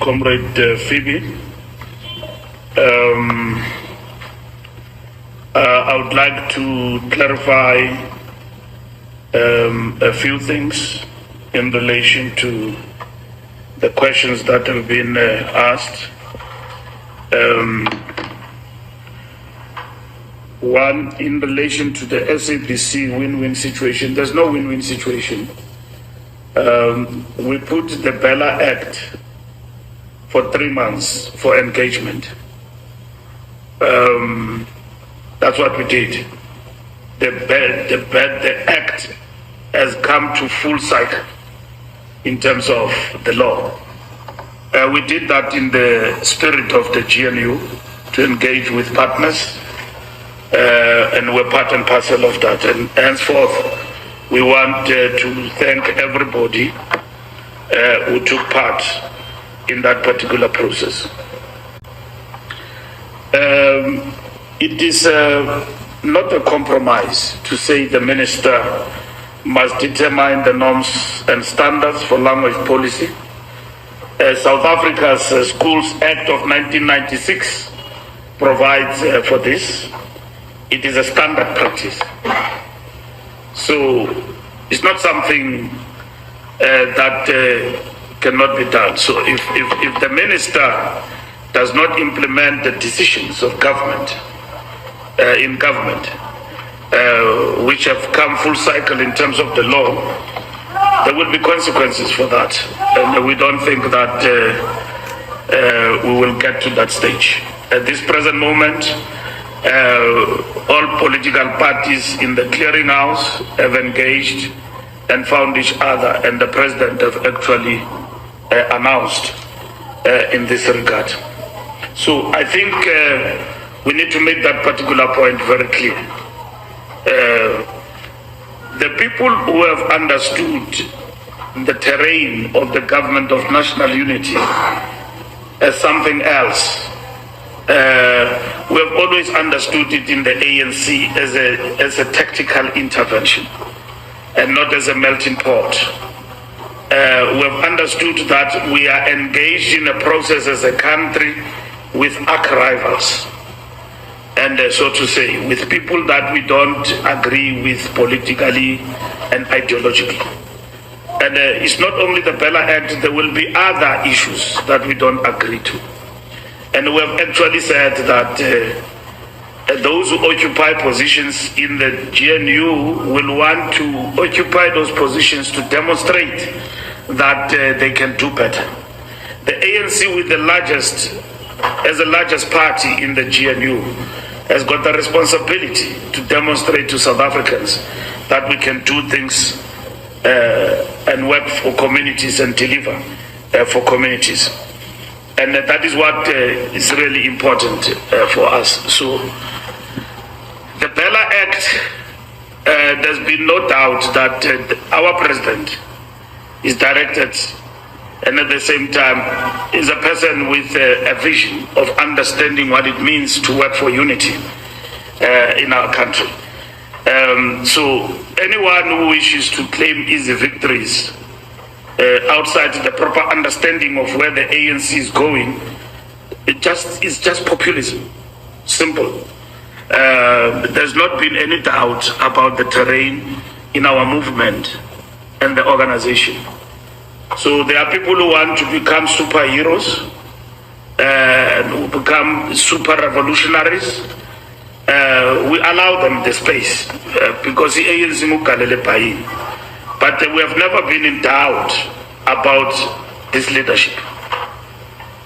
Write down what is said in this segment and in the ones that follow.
Comrade Phoebe. I would like to clarify a few things in relation to the questions that have been asked. One, in relation to the SABC win-win situation, there's no win-win situation. We put the Bela Act for 3 months for engagement. That's what we did. The Act has come to full cycle in terms of the law. We did that in the spirit of the GNU to engage with partners, and we're part and parcel of that. And henceforth, we want to thank everybody who took part in that particular process. It is not a compromise to say the minister must determine the norms and standards for language policy. South Africa's Schools Act of 1996 provides for this. It is a standard practice. So it's not something that cannot be done. So if the minister does not implement the decisions of government, in government, which have come full cycle in terms of the law, there will be consequences for that. And we don't think that we will get to that stage. At this present moment, all political parties in the clearinghouse have engaged and found each other, and the president have actually announced in this regard. So I think we need to make that particular point very clear. The people who have understood the terrain of the government of national unity as something else, we have always understood it in the ANC as a tactical intervention and not as a melting pot. We have understood that we are engaged in a process as a country with arch rivals, and so to say, with people that we don't agree with politically and ideologically. And it's not only the Bela Act, there will be other issues that we don't agree to. And we have actually said that those who occupy positions in the GNU will want to occupy those positions to demonstrate that they can do better. The ANC, with the largest party in the GNU, has got the responsibility to demonstrate to South Africans that we can do things and work for communities and deliver for communities. And that is what is really important for us. So the Bela Act, there's been no doubt that our president is directed, and at the same time is a person with a vision of understanding what it means to work for unity in our country. So anyone who wishes to claim easy victories outside the proper understanding of where the ANC is going, it's just populism. Simple. There's not been any doubt about the terrain in our movement and the organization. So there are people who want to become superheroes and who become super revolutionaries. We allow them the space because the ANC mukalele pain. But we have never been in doubt about this leadership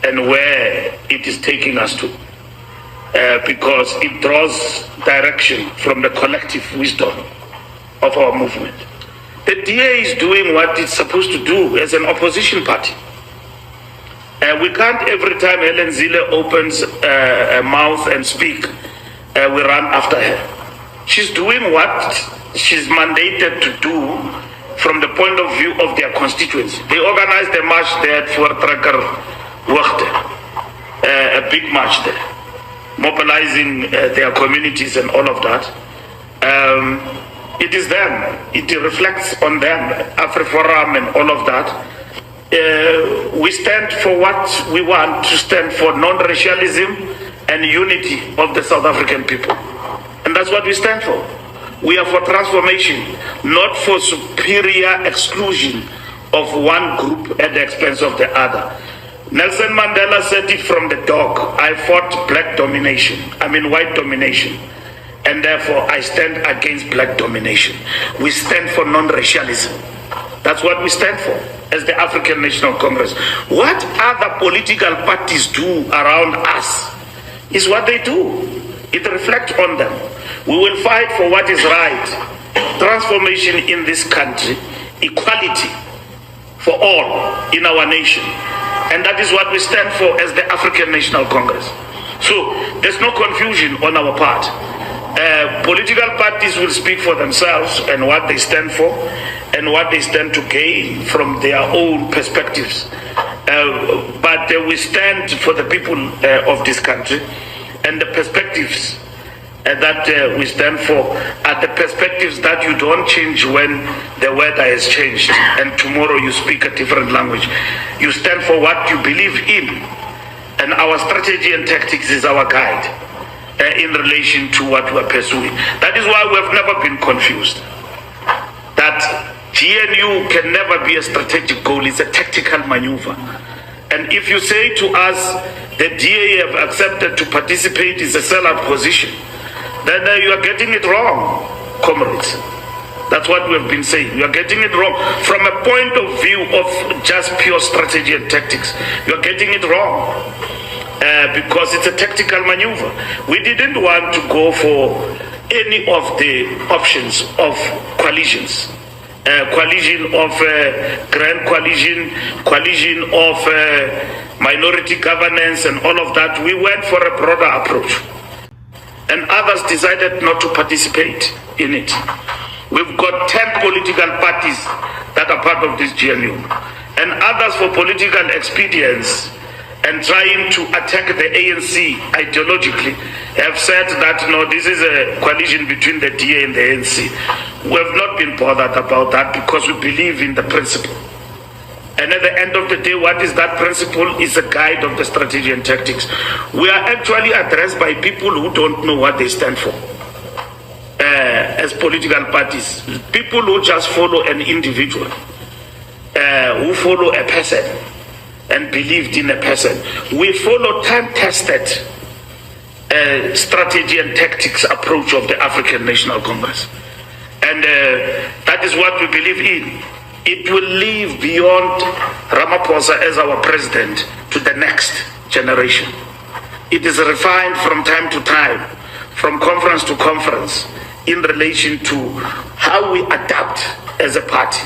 and where it is taking us to, because it draws direction from the collective wisdom of our movement. The DA is doing what it's supposed to do as an opposition party. We can't, every time Helen Zille opens a mouth and speak, we run after her. She's doing what she's mandated to do from the point of view of their constituency. They organized a march there for Tracker Wachte, a big march there, mobilizing their communities and all of that. It is them, it reflects on them, AfriForum and all of that. we stand for what we want to stand for: non-racialism and unity of the South African people. And that's what we stand for. We are for transformation, not for superior exclusion of one group at the expense of the other. Nelson Mandela said it from the dock: I fought black domination, white domination, and therefore I stand against black domination. We stand for non-racialism. That's what we stand for as the African National Congress. What other political parties do around us is what they do. It reflects on them. We will fight for what is right: transformation in this country, equality for all in our nation. And that is what we stand for as the African National Congress. So there's no confusion on our part. Political parties will speak for themselves and what they stand for and what they stand to gain from their own perspectives. But we stand for the people of this country, and the perspectives that we stand for are the perspectives that you don't change when the weather has changed and tomorrow you speak a different language. You stand for what you believe in, and our strategy and tactics is our guide in relation to what we are pursuing. That is why we have never been confused. That GNU can never be a strategic goal, it's a tactical maneuver. And if you say to us the DA have accepted to participate is a sellout position, then you are getting it wrong, comrades. That's what we have been saying. You are getting it wrong. From a point of view of just pure strategy and tactics, you are getting it wrong. Because it's a tactical maneuver. We didn't want to go for any of the options of coalitions. Coalition of grand coalition of minority governance and all of that. We went for a broader approach. And others decided not to participate in it. We've got 10 political parties that are part of this GNU. And others, for political expedience and trying to attack the ANC ideologically, have said that no, this is a coalition between the DA and the ANC. We have not been bothered about that because we believe in the principle. And at the end of the day, what is that principle? Is a guide of the strategy and tactics. We are actually addressed by people who don't know what they stand for as political parties. People who just follow an individual, who follow a person and believed in a person. We follow time-tested strategy and tactics approach of the African National Congress. And that is what we believe in. It will live beyond Ramaphosa as our president to the next generation. It is refined from time to time, from conference to conference, in relation to how we adapt as a party,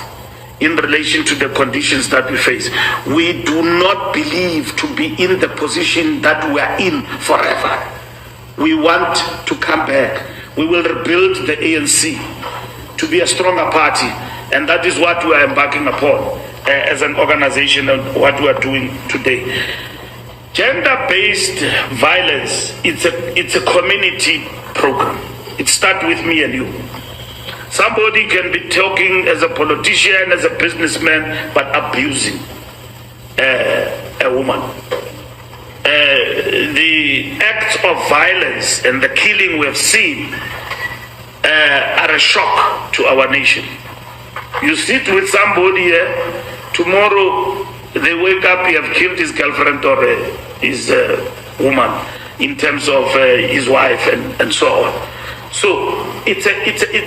in relation to the conditions that we face. We do not believe to be in the position that we are in forever. We want to come back. We will rebuild the ANC to be a stronger party. And that is what we are embarking upon as an organization and what we are doing today. Gender-based violence, it's a community program. It starts with me and you. Somebody can be talking as a politician, as a businessman, but abusing a woman. The acts of violence and the killing we have seen are a shock to our nation. You sit with somebody here, tomorrow they wake up, he have killed his girlfriend or his woman, in terms of his wife and so on. So it's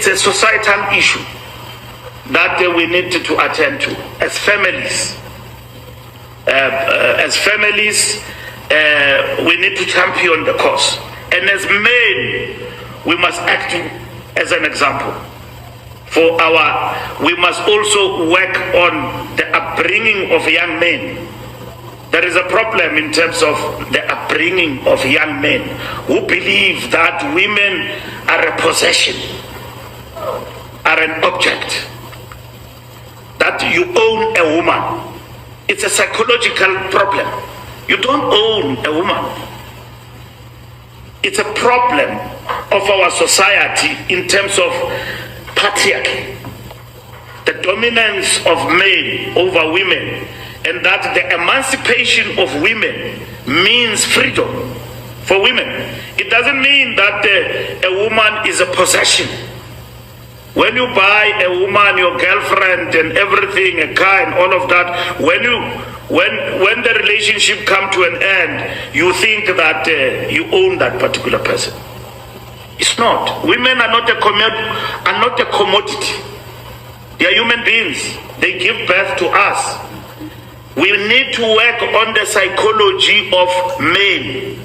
a societal issue that we need to attend to as families. We need to champion the cause. And as men, we must act as an example. We must also work on the upbringing of young men. There is a problem in terms of the upbringing of young men who believe that women are a possession, are an object, that you own a woman. It's a psychological problem. You don't own a woman. It's a problem of our society in terms of patriarchy. The dominance of men over women and that the emancipation of women means freedom for women. It doesn't mean that a woman is a possession. When you buy a woman, your girlfriend and everything, a car and all of that, when the relationship come to an end, you think that you own that particular person. It's not. Women are not a commodity. They are human beings. They give birth to us. We need to work on the psychology of men.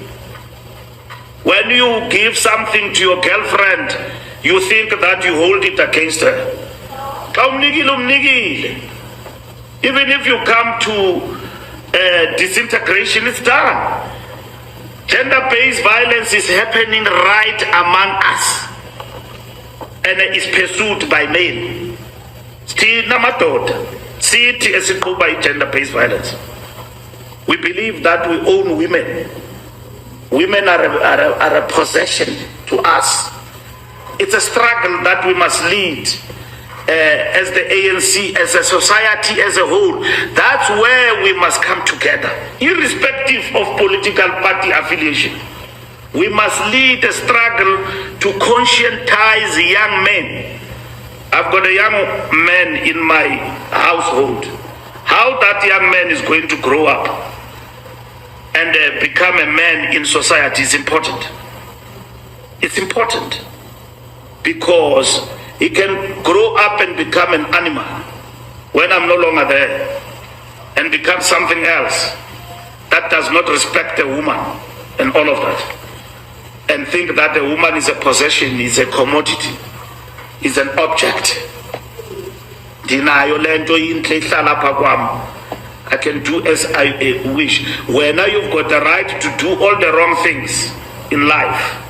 When you give something to your girlfriend, you think that you hold it against her. Even if you come to disintegration, it's done. Gender-based violence is happening right among us, and is pursued by men. Still, namadoda. See it as it go by gender-based violence. We believe that we own women. Women are a possession to us. It's a struggle that we must lead as the ANC, as a society as a whole. That's where we must come together, irrespective of political party affiliation. We must lead a struggle to conscientize young men. I've got a young man in my household. How that young man is going to grow up and become a man in society is important. It's important because he can grow up and become an animal when I'm no longer there, and become something else that does not respect a woman and all of that, and think that a woman is a possession, is a commodity, is an object. I can do as I wish. When now you've got the right to do all the wrong things in life,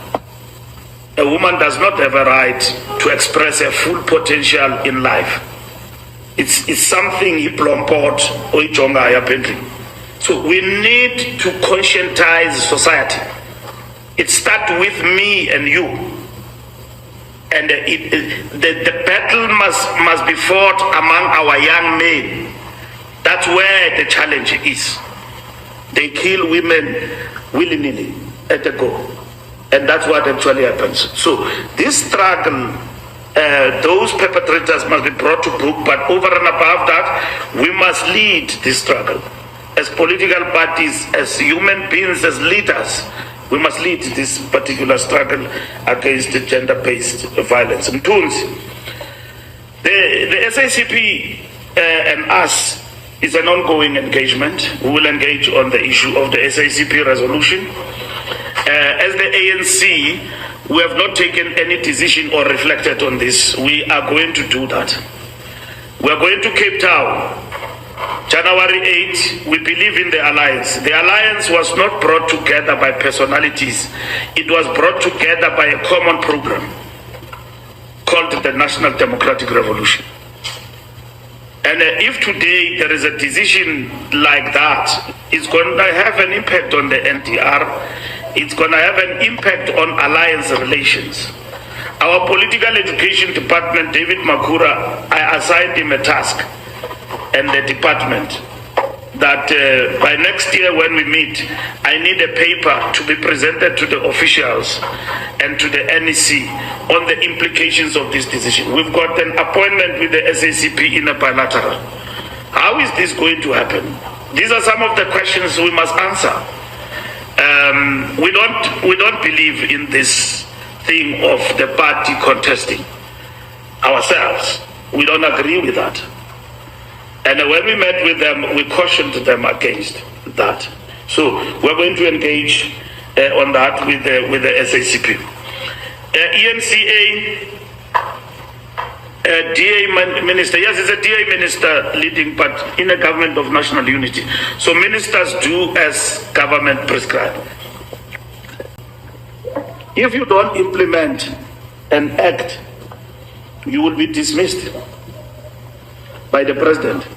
a woman does not have a right to express her full potential in life. It's something he plompot or ichonga apparently. So we need to conscientize society. It starts with me and you. And the battle must be fought among our young men. That's where the challenge is. They kill women willy-nilly at the go. And that's what actually happens. So this struggle, those perpetrators must be brought to book, but over and above that, we must lead this struggle. As political parties, as human beings, as leaders, we must lead this particular struggle against the gender-based violence. Mtunzi, the SACP and us is an ongoing engagement. We will engage on the issue of the SACP resolution. As the ANC, we have not taken any decision or reflected on this. We are going to do that. We are going to Cape Town, January 8th. We believe in the alliance. The alliance was not brought together by personalities. It was brought together by a common program called the National Democratic Revolution. And if today there is a decision like that, it's going to have an impact on the NDR. It's going to have an impact on alliance relations. Our political education department, David Makura, I assigned him a task, and the department, that by next year when we meet, I need a paper to be presented to the officials and to the NEC on the implications of this decision. We've got an appointment with the SACP in a bilateral. How is this going to happen? These are some of the questions we must answer. We don't believe in this thing of the party contesting ourselves. We don't agree with that. And when we met with them, we cautioned them against that. So we're going to engage on that with the SACP. ENCA, DA minister, yes, it's a DA minister leading, but in a government of national unity. So ministers do as government prescribed. If you don't implement an act, you will be dismissed by the president.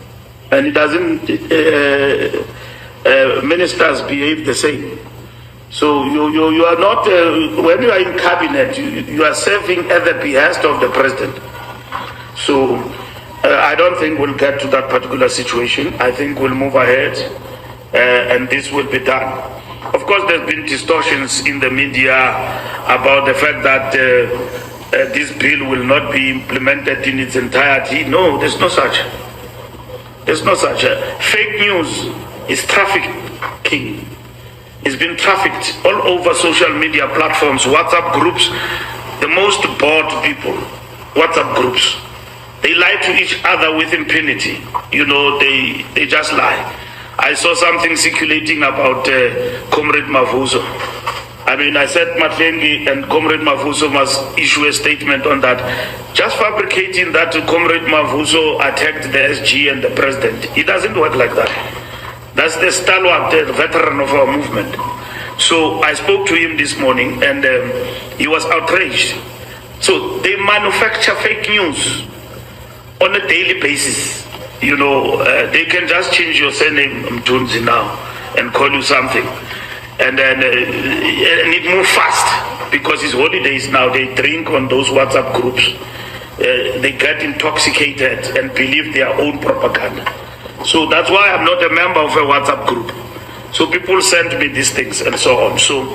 And it doesn't, ministers behave the same. So you are not, when you are in cabinet, you are serving at the behest of the president. So I don't think we'll get to that particular situation. I think we'll move ahead and this will be done. Of course, there's been distortions in the media about the fact that this bill will not be implemented in its entirety. No, there's no such. There's no such. Fake news is trafficking. It's been trafficked all over social media platforms, WhatsApp groups. The most bored people, WhatsApp groups. They lie to each other with impunity. You know, they just lie. I saw something circulating about Comrade Mavuso. I mean, I said Matlengi and Comrade Mavuso must issue a statement on that. Just fabricating that Comrade Mavuso attacked the SG and the president. It doesn't work like that. That's the stalwart veteran of our movement. So I spoke to him this morning and he was outraged. So they manufacture fake news on a daily basis. You know, they can just change your surname Mtunzi now and call you something. And then and it moves fast because it's holidays now. They drink on those WhatsApp groups. They get intoxicated and believe their own propaganda. So that's why I'm not a member of a WhatsApp group. So people send me these things and so on. So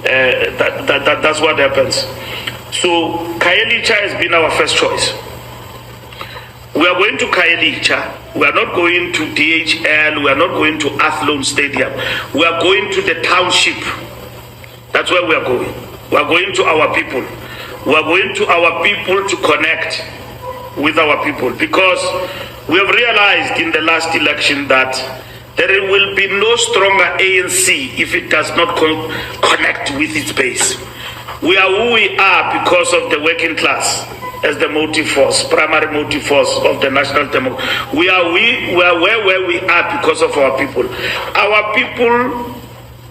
that's what happens. So Khayelitsha has been our first choice. We are going to Khayelitsha. We are not going to DHL. We are not going to Athlone Stadium. We are going to the township. That's where we are going. We are going to our people. We are going to our people to connect with our people, because we have realized in the last election that there will be no stronger ANC if it does not connect with its base. We are who we are because of the working class as the motive force, primary motive force of the national democracy. We are where we are because of our people. Our people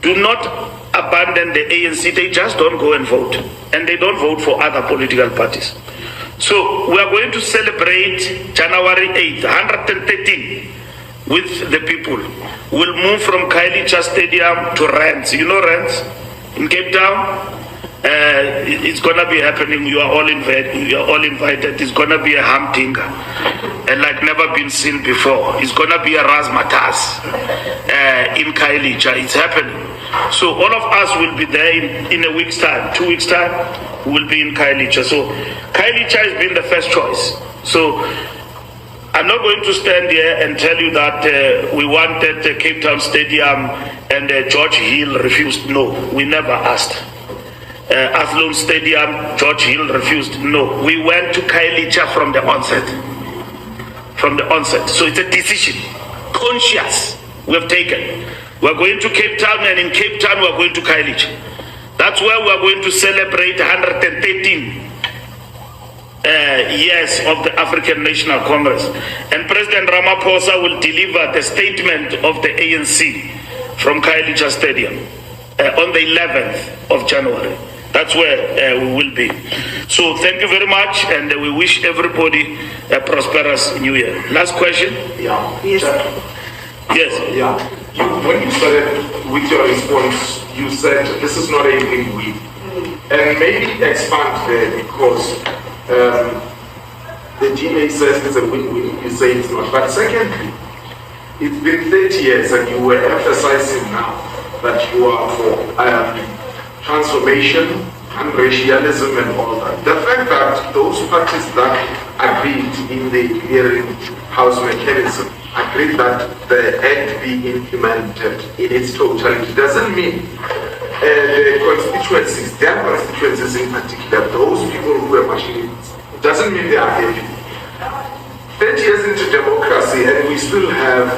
do not abandon the ANC, they just don't go and vote. And they don't vote for other political parties. So we are going to celebrate January 8th, 113 with the people. We'll move from Khayelitsha Stadium to Rents. You know Rents in Cape Town? It's gonna be happening. You are all invited. You are all invited. It's gonna be a humdinger, and like never been seen before. It's gonna be a razzmatazz in Khayelitsha. It's happening. So all of us will be there in a week's time, 2 weeks' time. We'll be in Khayelitsha. So Khayelitsha has been the first choice. So I'm not going to stand here and tell you that we wanted the Cape Town Stadium and George Hill refused. No, we never asked. Athlone Stadium, George Hill refused. No, we went to Khayelitsha from the onset. From the onset. So it's a decision, conscious, we have taken. We're going to Cape Town, and in Cape Town we're going to Khayelitsha. That's where we're going to celebrate 113 years of the African National Congress. And President Ramaphosa will deliver the statement of the ANC from Khayelitsha Stadium on the 11th of January. That's where we will be. So thank you very much, and we wish everybody a prosperous New Year. Last question? Yeah. Yes. Yes. Yeah. When you started with your response, you said this is not a win-win. And maybe expand there, because the GA says it's a win-win, you say it's not. But secondly, it's been 30 years and you were emphasizing now that you are for transformation, Nonracialism and all that. The fact that those parties that agreed in the hearing house mechanism agreed that the act be implemented in its totality doesn't mean the constituencies, their constituencies in particular, those people who are machinists, doesn't mean they are happy. 30 years into democracy, and we still have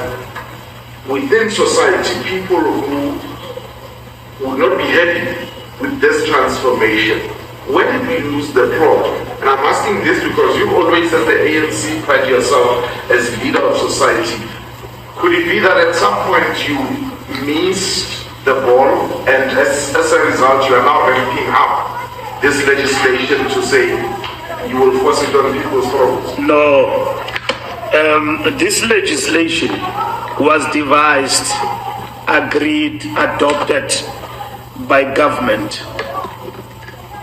within society people who would not be happy with this transformation. When did we lose the plot? And I'm asking this because you've always said the ANC pride yourself as leader of society. Could it be that at some point you missed the ball, and as a result you are now ramping up this legislation to say you will force it on people's throats? No. This legislation was devised, agreed, adopted by government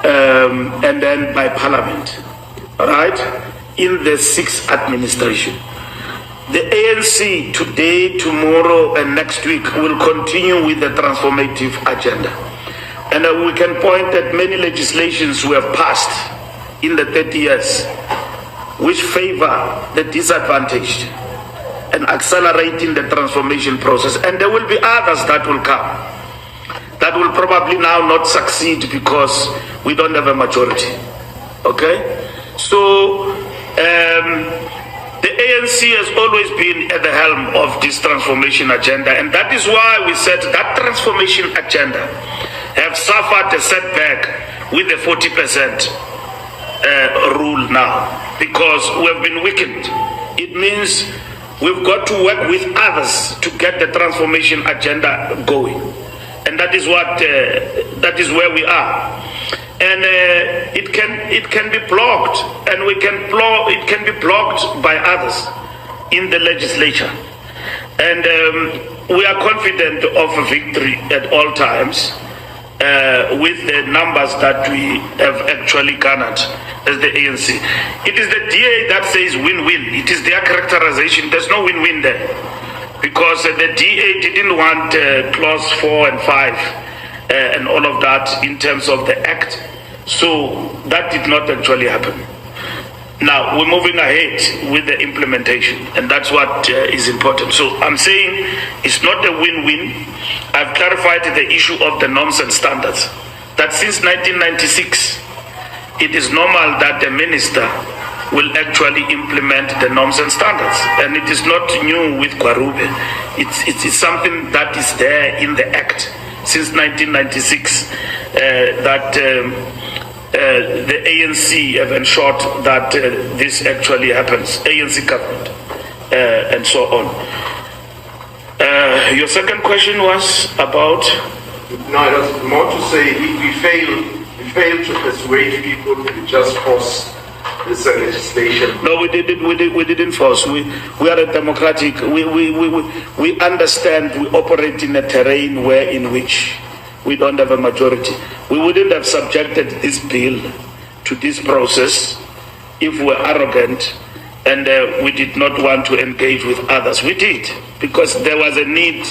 and then by parliament, right? in the 6th administration. The ANC today, tomorrow, and next week will continue with the transformative agenda. And we can point at many legislations we have passed in the 30 years which favor the disadvantaged and accelerating the transformation process. And there will be others that will come that will probably now not succeed because we don't have a majority. Okay? So the ANC has always been at the helm of this transformation agenda, and that is why we said that transformation agenda have suffered a setback with the 40% rule now, because we have been weakened. It means we've got to work with others to get the transformation agenda going, and that is what that is where we are. And it can be blocked, and it can be blocked by others in the legislature. And we are confident of a victory at all times with the numbers that we have actually garnered as the ANC. It is the DA that says win-win. It is their characterization. There's no win-win there, because the DA didn't want clause 4 and 5 and all of that in terms of the act. So that did not actually happen. Now we're moving ahead with the implementation, and that's what is important. So I'm saying it's not a win-win. I've clarified the issue of the norms and standards, that since 1996 it is normal that the minister will actually implement the norms and standards, and it is not new with Gwarube. It's something that is there in the act since 1996, that the ANC have ensured that this actually happens, ANC government, and so on. Your second question was about? No, it was more to say we failed to persuade people to just force this legislation. No, we didn't force. We are a democratic. We understand. We operate in a terrain in which we don't have a majority. We wouldn't have subjected this bill to this process if we were arrogant and we did not want to engage with others. We did, because there was a need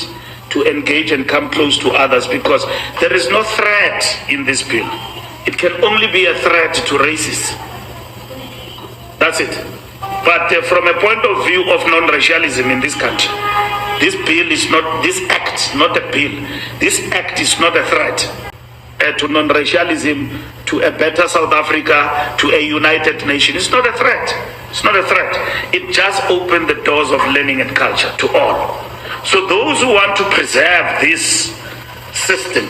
to engage and come close to others, because there is no threat in this bill. It can only be a threat to racists. That's it. But from a point of view of non-racialism in this country, this bill is not, this act, not a bill, this act is not a threat to non-racialism, to a better South Africa, to a united nation. It's not a threat. It's not a threat. It just opened the doors of learning and culture to all. So those who want to preserve this system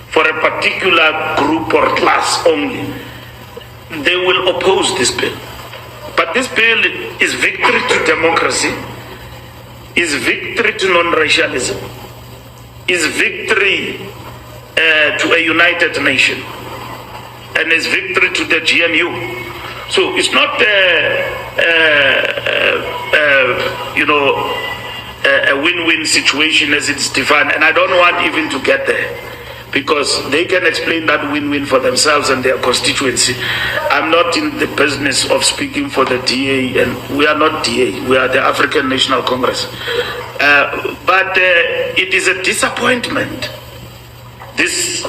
for a particular group or class only, they will oppose this bill. But this bill is victory to democracy, is victory to non-racialism, is victory to a united nation, and is victory to the GNU. So it's not a win-win situation as it's defined, and I don't want even to get there, because they can explain that win-win for themselves and their constituency. I'm not in the business of speaking for the DA, and we are not DA, we are the African National Congress. But it is a disappointment, this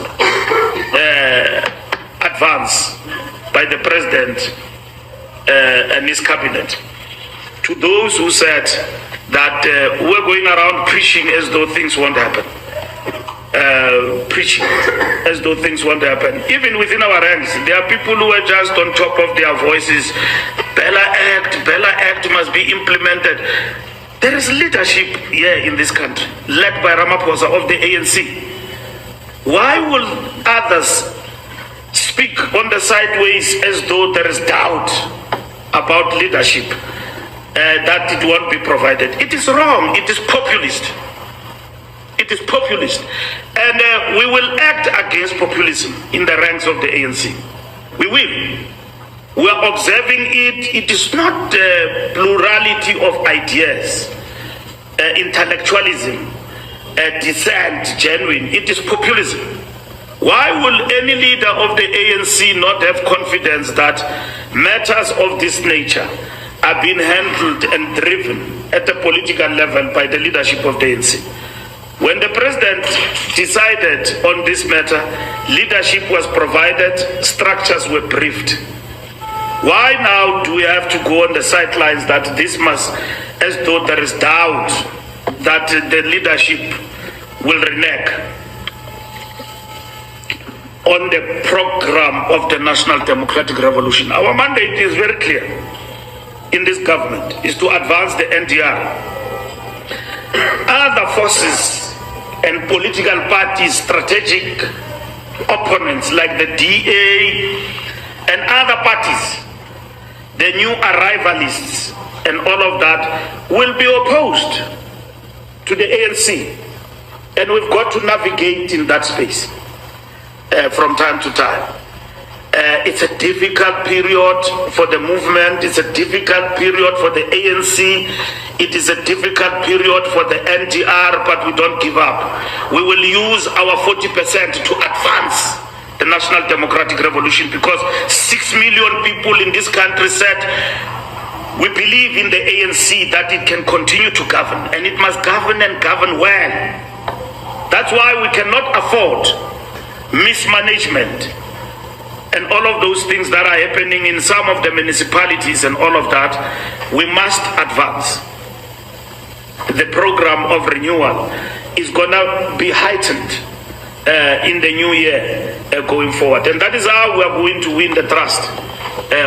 advance by the president and his cabinet, to those who said that we're going around preaching as though things won't happen. Preaching as though things won't happen. Even within our ranks, there are people who are just on top of their voices. Bela Act must be implemented. There is leadership here in this country, led by Ramaphosa of the ANC. Why will others speak on the sideways as though there is doubt about leadership, that it won't be provided? It is wrong. It is populist. It is populist, and we will act against populism in the ranks of the ANC. We will. We are observing it. It is not plurality of ideas, intellectualism, dissent, genuine. It is populism. Why will any leader of the ANC not have confidence that matters of this nature are being handled and driven at the political level by the leadership of the ANC. When the president decided on this matter, leadership was provided, structures were briefed. Why now do we have to go on the sidelines that this must, as though there is doubt that the leadership will renege on the program of the National Democratic Revolution? Our mandate is very clear in this government, is to advance the NDR. Other forces and political parties, strategic opponents like the DA and other parties, the new arrivalists and all of that, will be opposed to the ANC. And we've got to navigate in that space from time to time. It's a difficult period for the movement. It's a difficult period for the ANC. It is a difficult period for the NDR, but we don't give up. We will use our 40% to advance the National Democratic Revolution, because 6 million people in this country said, we believe in the ANC that it can continue to govern, and it must govern and govern well. That's why we cannot afford mismanagement and all of those things that are happening in some of the municipalities and all of that. We must advance. The program of renewal is going to be heightened in the new year going forward. And that is how we are going to win the trust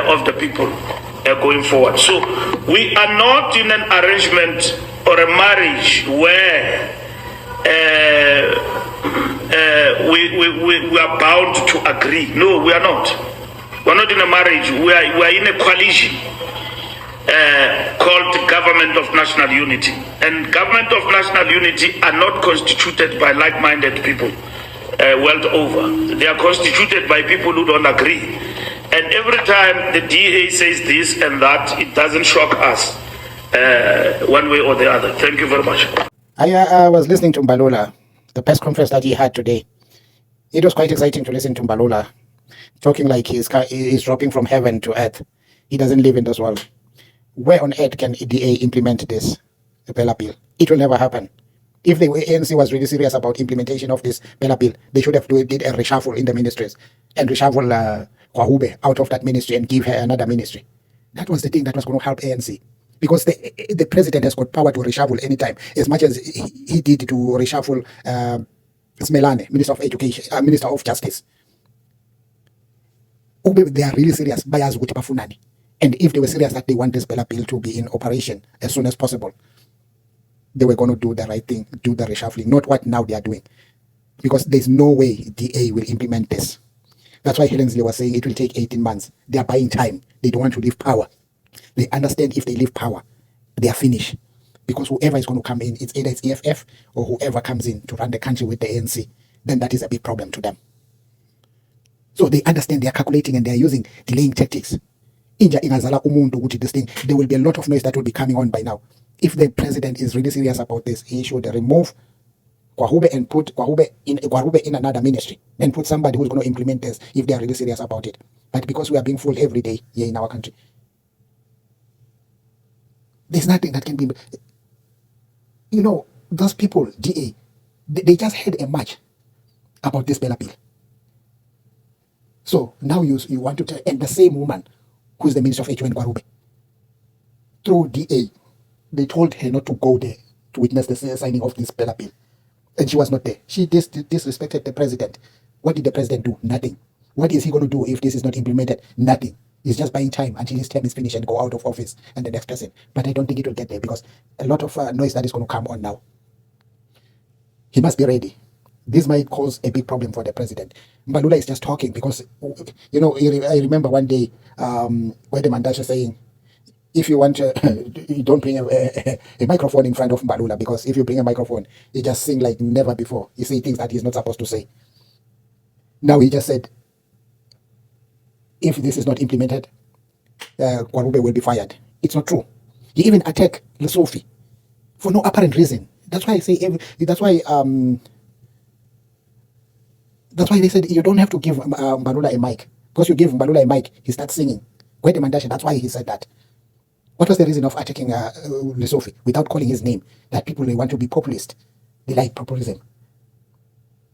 of the people going forward. So we are not in an arrangement or a marriage where we are bound to agree. No, we are not. We're not in a marriage. We are in a coalition called Government of National Unity. And Government of National Unity are not constituted by like-minded people world over. They are constituted by people who don't agree. And every time the DA says this and that, it doesn't shock us one way or the other. Thank you very much. I was listening to MBALULA, the press conference that he had today. It was quite exciting to listen to MBALULA talking like he's dropping from heaven to earth. He doesn't live in this world. Where on earth can DA implement this Bela bill? It will never happen. If the ANC was really serious about implementation of this Bela bill, they should have did a reshuffle in the ministries and reshuffle Gwarube out of that ministry and give her another ministry. That was the thing that was going to help ANC. Because the president has got power to reshuffle anytime, as much as he did to reshuffle Smelane, Minister of Education, Minister of Justice. They are really serious. And if they were serious that they want this Bela bill to be in operation as soon as possible, they were going to do the right thing, do the reshuffling, not what now they are doing. Because there's no way DA will implement this. That's why Helensley was saying it will take 18 months. They are buying time. They don't want to leave power. They understand if they leave power, they are finished. Because whoever is going to come in, it's either it's EFF or whoever comes in to run the country with the ANC, then that is a big problem to them. So they understand, they are calculating, and they are using delaying tactics. This thing, there will be a lot of noise that will be coming on by now. If the president is really serious about this, he should remove Gwarube and put Gwarube in another ministry. Then put somebody who's going to implement this if they are really serious about it. But because we are being fooled every day here in our country, there's nothing that can be... You know, those people, DA, they just had a match about this Bela bill. So now you want to tell... And the same woman who's the Minister of HO in Gwarube, through DA, they told her not to go there to witness the signing of this Bela bill. And she was not there. She disrespected the president. What did the president do? Nothing. What is he going to do if this is not implemented? Nothing. He's just buying time until his term is finished and go out of office and the next person. But I don't think it will get there because a lot of noise that is going to come on now. He must be ready. This might cause a big problem for the president. MBALULA is just talking because, you know, I remember one day where the Mandasha saying, if you want to, you don't bring a microphone in front of MBALULA, because if you bring a microphone, he just sing like never before. He say things that he's not supposed to say. Now he just said, if this is not implemented, Gwarube will be fired. It's not true. He even attacked LESUFI for no apparent reason. That's why I say that's why they said you don't have to give MBALULA a mic, because you give MBALULA a mic, he starts singing. That's why he said that. What was the reason of attacking Lesufi without calling his name? That people, they want to be populist. They like populism.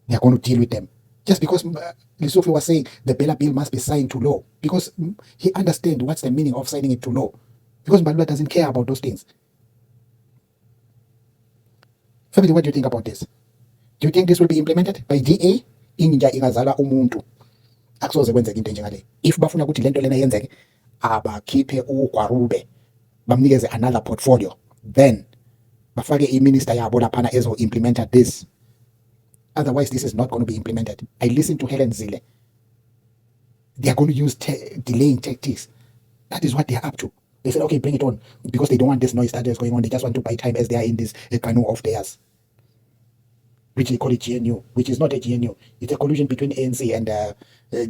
They are going to deal with them. Just because Lesufi was saying the Bela bill must be signed to law. Because he understands what's the meaning of signing it to law. Because MBALULA doesn't care about those things. Family, what do you think about this? Do you think this will be implemented by DA? Inja ingazala umuntu. Akusoze kwenzeka into enjengale. If bafuna ukuthi lento lena yenzeke, abakhiphe uGwarube, bamnikeze another portfolio, then bafake i-minister yabo laphana ezo-implementa this. Otherwise, this is not going to be implemented. I listened to Helen Zille. They are going to use delaying tactics. That is what they are up to. They said, okay, bring it on. Because they don't want this noise that is going on. They just want to buy time as they are in this canoe of theirs, which they call it GNU, which is not a GNU. It's a collusion between ANC and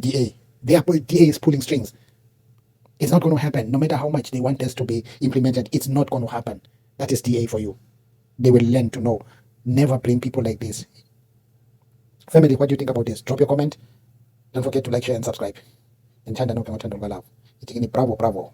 DA. DA is pulling strings. It's not going to happen. No matter how much they want this to be implemented, it's not going to happen. That is DA for you. They will learn to know. Never blame people like this. Family, what do you think about this? Drop your comment. Don't forget to like, share, and subscribe. And chanda no love. Bravo, bravo.